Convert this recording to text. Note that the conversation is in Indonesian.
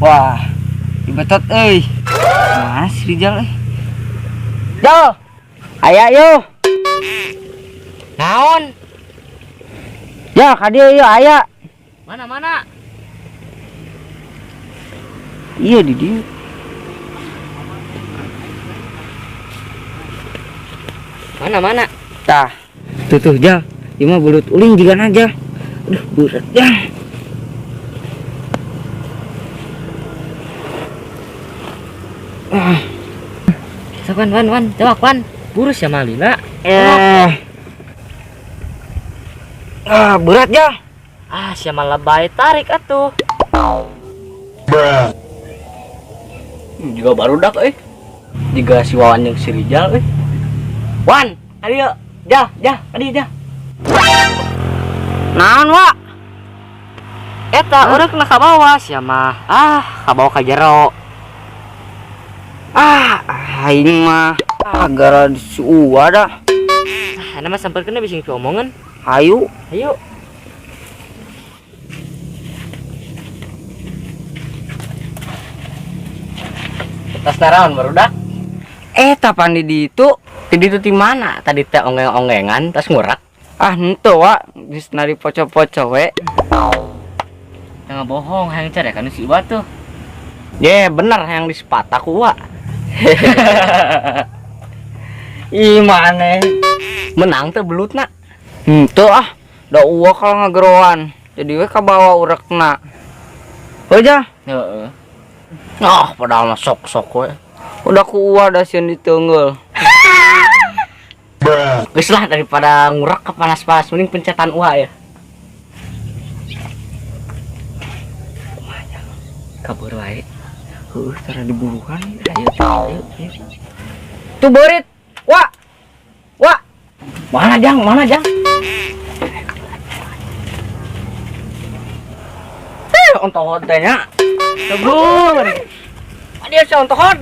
Wah, dibetot euy. Mas Rijal euy. Yo. Aya yo. Naon? Ya, ka dieu yo aya. Mana? Iya di dieu. Mana? Tah. Tuh Jal. Ieu mah bulut uling jigan aja. Aduh, berat ya. Sok Wan, coba Wan. Burus ya Malina. Berat ya. Siapa lebay tarik atuh. Juga barudak Juga si Wawan yang si Rijal Wan, ayo. Jah, Naon wa? Eta urang kena ka bawah sia mah. Ka bawah ka jero. Aing mah gara si Uwa dah. Ana mah sampeurkeun bisa ngomongin. Ayo. Tas naraon barudak? Tapan di itu. Di di mana? Tadi teh ongeng-ongengan tas ngurak. Henteu wa, geus nari poco-poco we. Jangan bohong, hayang cari kan si Iwa tuh. Bener yang di sepata ku wa. Ih maneh. Menang teh belutna. Henteu da Uwa kalau ngageroan. Jadi we kabawa urekna. Aja. Heeh. Padahal mah sok-sok we. Udah ku Uwa da sieun diteungeul. Geus lah daripada ngurak ke panas-panas mending pencetan Uwa ya. Kabur wae. Tara diburukan. Ayo. Tuh berit. Wa. Mana Jang? Ontohon teh nya. Tegur. Dia si ontohon.